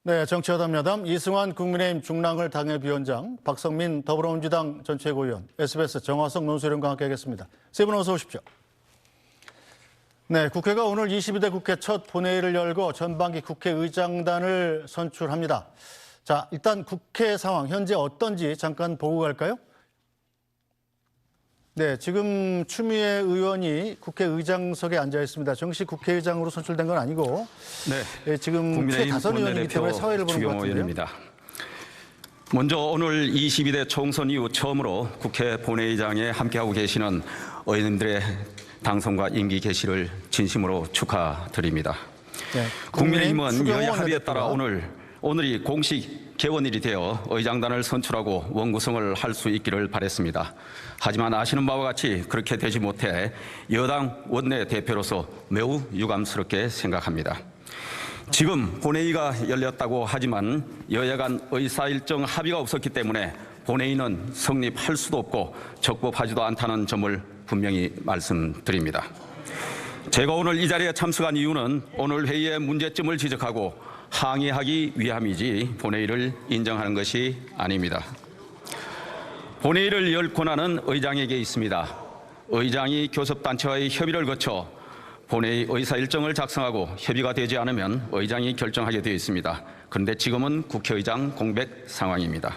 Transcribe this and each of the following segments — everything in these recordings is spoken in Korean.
네, 정치여담야담 이승환 국민의힘 중랑을 당협위원장, 박성민 더불어민주당 전 최고위원, SBS 정화성 논설위원과 함께하겠습니다. 세 분 어서 오십시오. 네, 국회가 오늘 22대 국회 첫 본회의를 열고 전반기 국회의장단을 선출합니다. 자, 일단 국회 상황 현재 어떤지 잠깐 보고 갈까요? 네, 지금 추미애 의원이 국회의장석에 앉아 있습니다. 정식 국회의장으로 선출된 건 아니고, 네, 지금 최다선 의원이기 때문에 사회를 보는 것 같은데요. 먼저 오늘 22대 총선 이후 처음으로 국회 본회의장에 함께하고 계시는 의원님들의 당선과 임기 개시를 진심으로 축하드립니다. 네, 국민의힘은 여야 합의에 따라 오늘이 공식 개원일이 되어 의장단을 선출하고 원구성을 할 수 있기를 바랬습니다. 하지만 아시는 바와 같이 그렇게 되지 못해 여당 원내대표로서 매우 유감스럽게 생각합니다. 지금 본회의가 열렸다고 하지만 여야 간 의사일정 합의가 없었기 때문에 본회의는 성립할 수도 없고 적법하지도 않다는 점을 분명히 말씀드립니다. 제가 오늘 이 자리에 참석한 이유는 오늘 회의의 문제점을 지적하고 항의하기 위함이지 본회의를 인정하는 것이 아닙니다. 본회의를 열 권한은 의장에게 있습니다. 의장이 교섭단체와의 협의를 거쳐 본회의 의사일정을 작성하고 협의가 되지 않으면 의장이 결정하게 되어 있습니다. 그런데 지금은 국회의장 공백 상황입니다.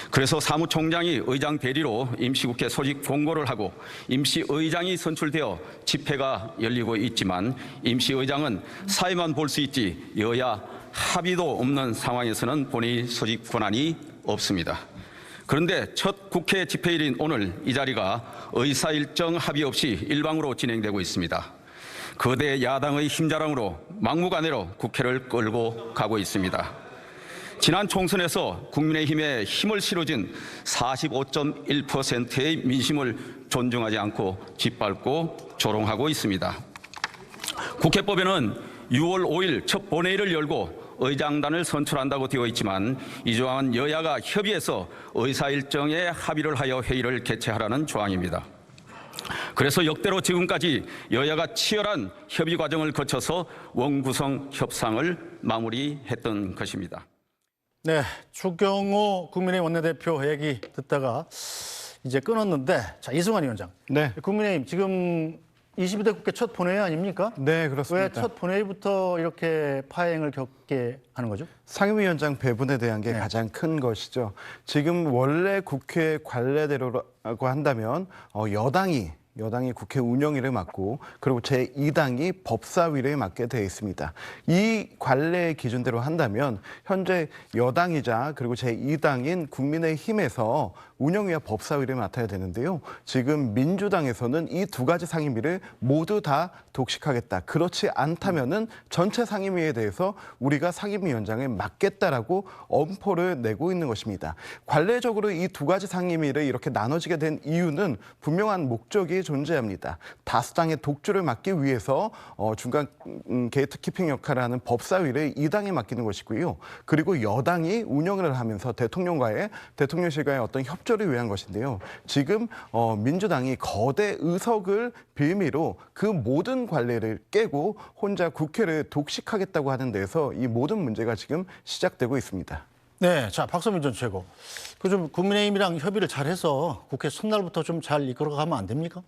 그래서 사무총장이 의장 대리로 임시국회 소집 공고를 하고 임시의장이 선출되어 집회가 열리고 있지만 임시의장은 사회만 볼 수 있지 여야 합의도 없는 상황에서는 본회의 소집 권한이 없습니다. 그런데 첫 국회 집회일인 오늘 이 자리가 의사일정 합의 없이 일방으로 진행되고 있습니다. 거대 야당의 힘자랑으로 막무가내로 국회를 끌고 가고 있습니다. 지난 총선에서 국민의힘에 힘을 실어준 45.1%의 민심을 존중하지 않고 짓밟고 조롱하고 있습니다. 국회법에는 6월 5일 첫 본회의를 열고 의장단을 선출한다고 되어 있지만 이 조항은 여야가 협의해서 의사일정에 합의를 하여 회의를 개최하라는 조항입니다. 그래서 역대로 지금까지 여야가 치열한 협의 과정을 거쳐서 원구성 협상을 마무리했던 것입니다. 네, 추경호 국민의힘 원내대표 얘기 듣다가 이제 끊었는데, 자, 이승환 위원장. 네. 국민의힘 지금 22대 국회 첫 본회의 아닙니까? 네, 그렇습니다. 왜 첫 본회의부터 이렇게 파행을 겪게 하는 거죠? 상임위원장 배분에 대한 게 가장 큰 것이죠. 지금 원래 국회 관례대로라고 한다면 여당이 국회 운영위를 맡고 그리고 제2당이 법사위를 맡게 되어 있습니다. 이 관례 기준대로 한다면 현재 여당이자 그리고 제2당인 국민의힘에서 운영위와 법사위를 맡아야 되는데요. 지금 민주당에서는 이 두 가지 상임위를 모두 다 독식하겠다. 그렇지 않다면은 전체 상임위에 대해서 우리가 상임위원장을 맡겠다라고 엄포를 내고 있는 것입니다. 관례적으로 이 두 가지 상임위를 이렇게 나눠지게 된 이유는 분명한 목적이 존재합니다. 다수당의 독주를 막기 위해서 중간 게이트키핑 역할을 하는 법사위를 이 당에 맡기는 것이고요. 그리고 여당이 운영을 하면서 대통령실과의 어떤 협조를 위한 것인데요. 지금 민주당이 거대 의석을 빌미로 그 모든 관례를 깨고 혼자 국회를 독식하겠다고 하는 데서 이 모든 문제가 지금 시작되고 있습니다. 네, 자, 박성민 전 최고. 좀 국민의힘이랑 협의를 잘해서 국회 첫날부터 좀 잘 이끌어가면 안 됩니까?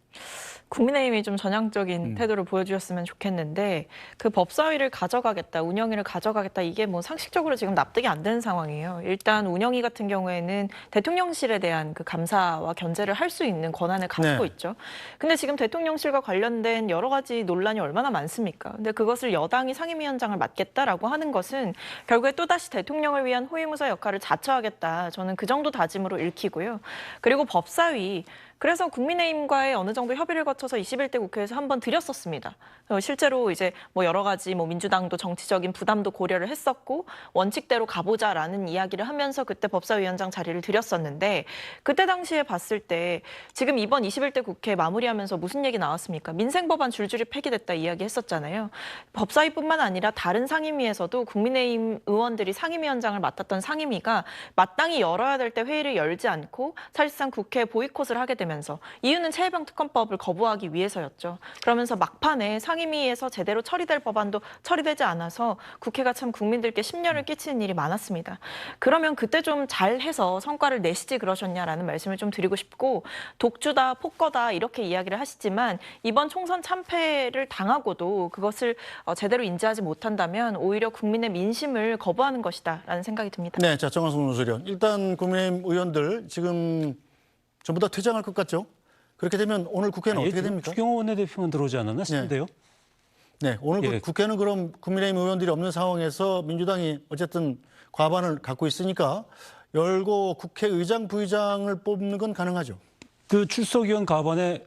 국민의힘이 좀 전향적인 태도를 보여주셨으면 좋겠는데 그 법사위를 가져가겠다, 운영위를 가져가겠다 이게 뭐 상식적으로 지금 납득이 안 되는 상황이에요. 일단 운영위 같은 경우에는 대통령실에 대한 그 감사와 견제를 할 수 있는 권한을 가지고 있죠. 근데 지금 대통령실과 관련된 여러 가지 논란이 얼마나 많습니까? 근데 그것을 여당이 상임위원장을 맡겠다라고 하는 것은 결국에 또다시 대통령을 위한 호위무사 역할을 자처하겠다. 저는 그 정도 다짐으로 읽히고요. 그리고 법사위 그래서 국민의힘과의 어느 정도 협의를 거쳐서 21대 국회에서 한번 드렸었습니다. 실제로 이제 뭐 여러 가지 민주당도 정치적인 부담도 고려를 했었고 원칙대로 가보자라는 이야기를 하면서 그때 법사위원장 자리를 드렸었는데 그때 당시에 봤을 때 지금 이번 21대 국회 마무리하면서 무슨 얘기 나왔습니까? 민생법안 줄줄이 폐기됐다 이야기했었잖아요. 법사위뿐만 아니라 다른 상임위에서도 국민의힘 의원들이 상임위원장을 맡았던 상임위가 마땅히 열어야 될 때 회의를 열지 않고 사실상 국회 보이콧을 하게 되면 주장하면서 이유는 최혜병 특검법을 거부하기 위해서였죠. 그러면서 막판에 상임위에서 제대로 처리될 법안도 처리되지 않아서 국회가 참 국민들께 심려를 끼치는 일이 많았습니다. 그러면 그때 좀 잘해서 성과를 내시지 그러셨냐라는 말씀을 좀 드리고 싶고 독주다, 폭거다 이렇게 이야기를 하시지만 이번 총선 참패를 당하고도 그것을 제대로 인지하지 못한다면 오히려 국민의 민심을 거부하는 것이다라는 생각이 듭니다. 네, 자 정한숙 논설위원. 일단 국민의힘 의원들 지금 전부 다 퇴장할 것 같죠? 그렇게 되면 오늘 국회는 어떻게 됩니까? 추경호 원내대표만 들어오지 않았나 싶은데요. 네, 오늘 국회는 그럼 국민의힘 의원들이 없는 상황에서 민주당이 어쨌든 과반을 갖고 있으니까 열고 국회의장, 부의장을 뽑는 건 가능하죠? 그 출석위원 과반에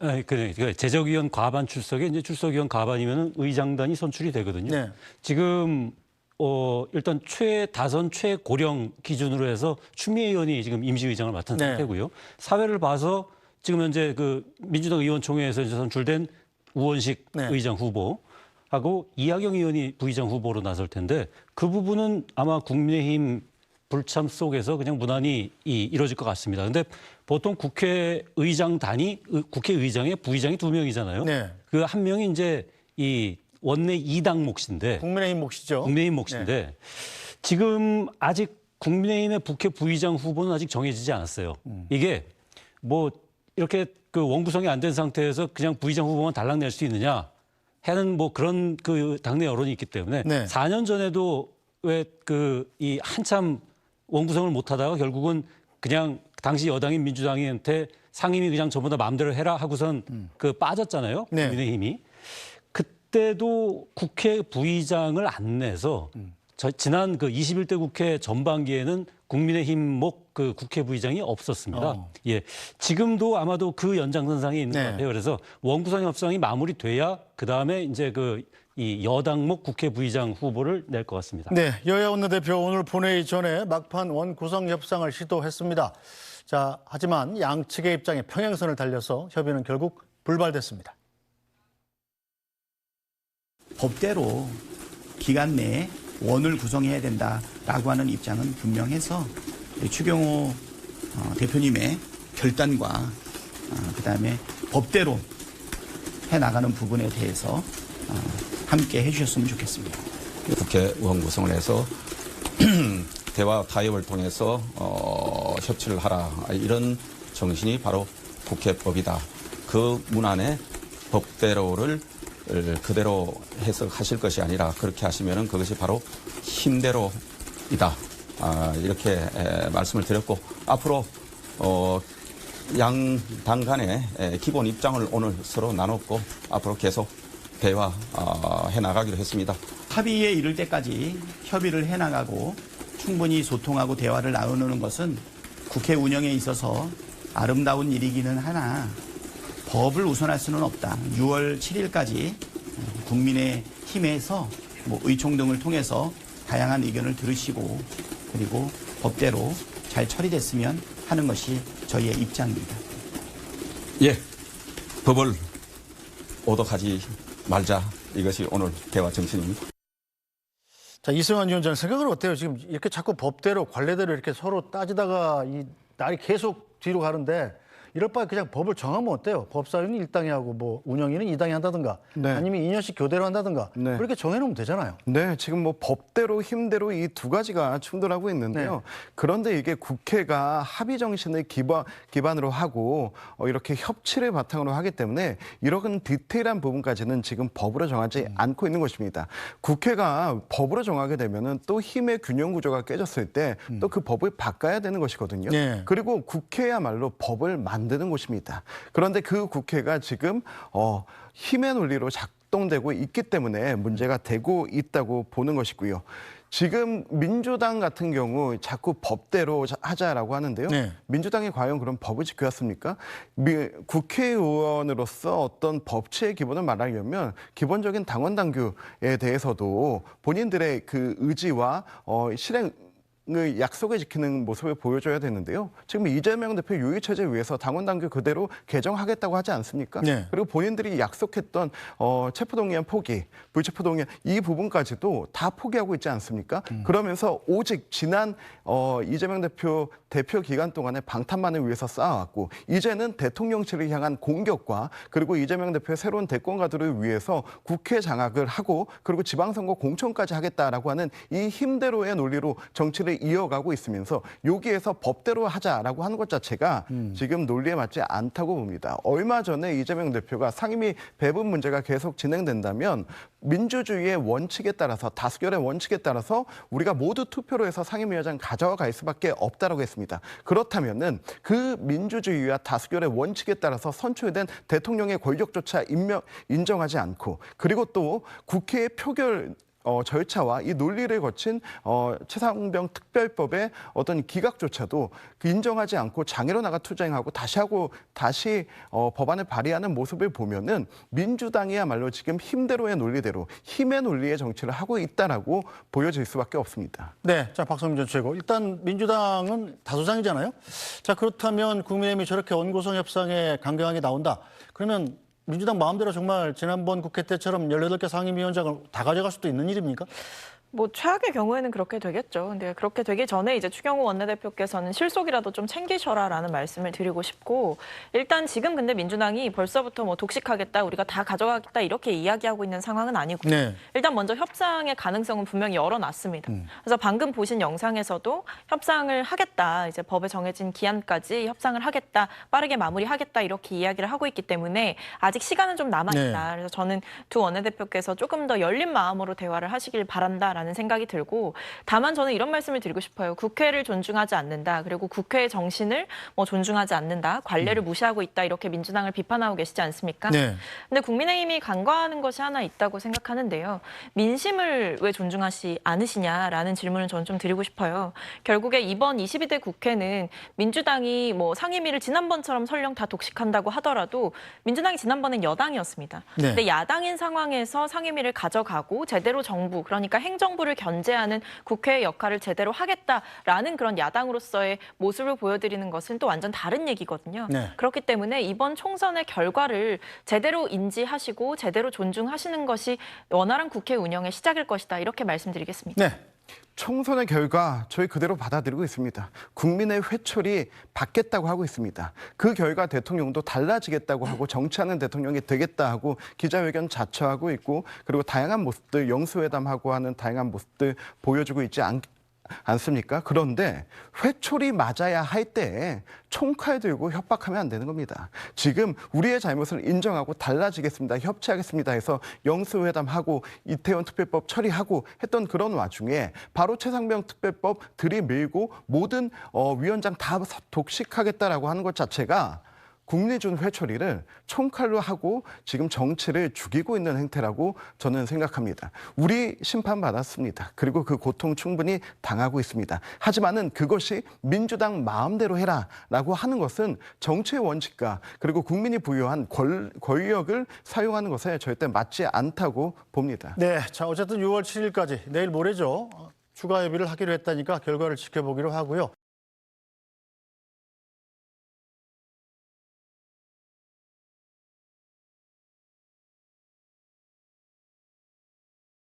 제적위원 과반 출석에 이제 출석위원 과반이면 의장단이 선출이 되거든요. 네. 지금 일단 다선 최고령 기준으로 해서 추미애 의원이 지금 임시의장을 맡은 네. 상태고요. 사회를 봐서 지금 현재 그 민주당 의원총회에서 이제 선출된 우원식 네. 의장 후보하고 이하경 의원이 부의장 후보로 나설 텐데 그 부분은 아마 국민의힘 불참 속에서 그냥 무난히 이루어질 것 같습니다. 그런데 보통 국회의장단이 국회의장에 부의장이 2명이잖아요. 네. 그 한 명이 이제 이 원내 2당 몫인데 국민의힘 몫이죠. 국민의힘 몫인데 지금 아직 국민의힘의 국회 부의장 후보는 아직 정해지지 않았어요. 이게 뭐 이렇게 그 원구성이 안 된 상태에서 그냥 부의장 후보만 달랑낼 수 있느냐 하는 뭐 그런 그 당내 여론이 있기 때문에 네. 4년 전에도 왜 이 한참 원구성을 못 하다가 결국은 그냥 당시 여당인 민주당한테 상임위 그냥 전부 다 마음대로 해라 하고선 그 빠졌잖아요. 네. 국민의힘이. 그때도 국회 부의장을 안 내서 지난 그 21대 국회 전반기에는 국민의힘 목 그 국회 부의장이 없었습니다. 예, 지금도 아마도 그 연장선상에 있는 것 같아요. 그래서 원구성 협상이 마무리돼야 그 다음에 이제 이 여당 목 국회 부의장 후보를 낼 것 같습니다. 네, 여야 원내대표 오늘 본회의 전에 막판 원구성 협상을 시도했습니다. 자, 하지만 양측의 입장에 평행선을 달려서 협의는 결국 불발됐습니다. 법대로 기간 내에 원을 구성해야 된다라고 하는 입장은 분명해서 추경호 대표님의 결단과 그다음에 법대로 해나가는 부분에 대해서 함께 해주셨으면 좋겠습니다. 국회 의원 구성을 해서 대화 타협을 통해서 협치를 하라 이런 정신이 바로 국회법이다. 그 문안에 법대로를 그대로 해석하실 것이 아니라 그렇게 하시면은 그것이 바로 힘대로이다. 이렇게 말씀을 드렸고 앞으로 양 당 간의 기본 입장을 오늘 서로 나눴고 앞으로 계속 대화해 나가기로 했습니다. 합의에 이를 때까지 협의를 해나가고 충분히 소통하고 대화를 나누는 것은 국회 운영에 있어서 아름다운 일이기는 하나 법을 우선할 수는 없다. 6월 7일까지 국민의힘에서 의총 등을 통해서 다양한 의견을 들으시고 그리고 법대로 잘 처리됐으면 하는 것이 저희의 입장입니다. 예, 법을 오독하지 말자. 이것이 오늘 대화 정신입니다. 자, 이승환 위원장 생각은 어때요? 지금 이렇게 자꾸 법대로 관례대로 이렇게 서로 따지다가 이 날이 계속 뒤로 가는데 이럴 바에 그냥 법을 정하면 어때요? 법사위는 1당이 하고 뭐 운영위는 2당이 한다든가 네. 아니면 2년씩 교대로 한다든가 네. 그렇게 정해놓으면 되잖아요. 네, 지금 뭐 법대로 힘대로 이 두 가지가 충돌하고 있는데요. 네. 그런데 이게 국회가 합의 정신을 기반으로 하고 이렇게 협치를 바탕으로 하기 때문에 이런 디테일한 부분까지는 지금 법으로 정하지 않고 있는 것입니다. 국회가 법으로 정하게 되면은 또 힘의 균형 구조가 깨졌을 때 또 그 법을 바꿔야 되는 것이거든요. 네. 그리고 국회야말로 법을 만드는 곳입니다. 그런데 그 국회가 지금 힘의 논리로 작동되고 있기 때문에 문제가 되고 있다고 보는 것이고요. 지금 민주당 같은 경우 자꾸 법대로 하자라고 하는데요. 네. 민주당이 과연 그런 법을 지켜왔습니까? 국회의원으로서 어떤 법치의 기본을 말하려면 기본적인 당원 당규에 대해서도 본인들의 그 의지와 실행 약속을 지키는 모습을 보여줘야 되는데요. 지금 이재명 대표 유의체제 위해서 당원당규 그대로 개정하겠다고 하지 않습니까? 네. 그리고 본인들이 약속했던 체포동의안 포기, 불체포동의안 이 부분까지도 다 포기하고 있지 않습니까? 그러면서 오직 지난 이재명 대표 대표 기간 동안에 방탄만을 위해서 쌓아왔고 이제는 대통령실을 향한 공격과 그리고 이재명 대표의 새로운 대권가들을 위해서 국회 장악을 하고 그리고 지방선거 공천까지 하겠다라고 하는 이 힘대로의 논리로 정치를 이어가고 있으면서 여기에서 법대로 하자라고 하는 것 자체가 지금 논리에 맞지 않다고 봅니다. 얼마 전에 이재명 대표가 상임위 배분 문제가 계속 진행된다면 민주주의의 원칙에 따라서 다수결의 원칙에 따라서 우리가 모두 투표로 해서 상임위원장 가져갈 수밖에 없다라고 했습니다. 그렇다면은 그 민주주의와 다수결의 원칙에 따라서 선출된 대통령의 권력조차 인정하지 않고 그리고 또 국회의 표결 절차와 이 논리를 거친 최상병 특별법의 어떤 기각조차도 인정하지 않고 장애로 나가 투쟁하고 다시 법안을 발의하는 모습을 보면은 민주당이야말로 지금 힘대로의 논리대로 힘의 논리의 정치를 하고 있다라고 보여질 수밖에 없습니다. 네, 자 박성민 전 최고. 일단 민주당은 다수당이잖아요. 자 그렇다면 국민의힘이 저렇게 원구성 협상에 강경하게 나온다. 그러면 민주당 마음대로 정말 지난번 국회 때처럼 18개 상임위원장을 다 가져갈 수도 있는 일입니까? 뭐 최악의 경우에는 그렇게 되겠죠. 근데 그렇게 되기 전에 이제 추경호 원내대표께서는 실속이라도 좀 챙기셔라라는 말씀을 드리고 싶고 일단 지금 근데 민주당이 벌써부터 뭐 독식하겠다, 우리가 다 가져가겠다 이렇게 이야기하고 있는 상황은 아니고요. 네. 일단 먼저 협상의 가능성은 분명히 열어놨습니다. 그래서 방금 보신 영상에서도 협상을 하겠다, 이제 법에 정해진 기한까지 협상을 하겠다, 빠르게 마무리하겠다 이렇게 이야기를 하고 있기 때문에 아직 시간은 좀 남아있다. 네. 그래서 저는 두 원내대표께서 조금 더 열린 마음으로 대화를 하시길 바란다라는 생각이 들고 다만 저는 이런 말씀을 드리고 싶어요. 국회를 존중하지 않는다. 그리고 국회의 정신을 뭐 존중하지 않는다. 관례를 무시하고 있다. 이렇게 민주당을 비판하고 계시지 않습니까? 네. 근데 국민의힘이 간과하는 것이 하나 있다고 생각하는데요. 민심을 왜 존중하지 않으시냐라는 질문을 저는 좀 드리고 싶어요. 결국에 이번 22대 국회는 민주당이 뭐 상임위를 지난번처럼 설령 다 독식한다고 하더라도 민주당이 지난번엔 여당이었습니다. 네. 근데 야당인 상황에서 상임위를 가져가고 제대로 정부, 그러니까 행정부를 견제하는 국회의 역할을 제대로 하겠다라는 그런 야당으로서의 모습을 보여드리는 것은 또 완전 다른 얘기거든요. 네. 그렇기 때문에 이번 총선의 결과를 제대로 인지하시고 제대로 존중하시는 것이 원활한 국회 운영의 시작일 것이다. 이렇게 말씀드리겠습니다. 네. 총선의 결과 저희 그대로 받아들이고 있습니다. 국민의 회초리 받겠다고 하고 있습니다. 그 결과 대통령도 달라지겠다고 하고 정치하는 대통령이 되겠다 하고 기자회견 자처하고 있고 그리고 다양한 모습들 영수회담하고 하는 다양한 모습들 보여주고 있지 않습니까? 그런데 회초리 맞아야 할 때 총칼 들고 협박하면 안 되는 겁니다. 지금 우리의 잘못을 인정하고 달라지겠습니다. 협치하겠습니다 해서 영수회담하고 이태원 특별법 처리하고 했던 그런 와중에 바로 최상병 특별법 들이밀고 모든 위원장 다 독식하겠다라고 하는 것 자체가 국민이 준 회초리를 총칼로 하고 지금 정치를 죽이고 있는 행태라고 저는 생각합니다. 우리 심판받았습니다. 그리고 그 고통 충분히 당하고 있습니다. 하지만은 그것이 민주당 마음대로 해라라고 하는 것은 정치의 원칙과 그리고 국민이 부여한 권력을 사용하는 것에 절대 맞지 않다고 봅니다. 네, 자 어쨌든 6월 7일까지 내일 모레죠. 추가 협의를 하기로 했다니까 결과를 지켜보기로 하고요.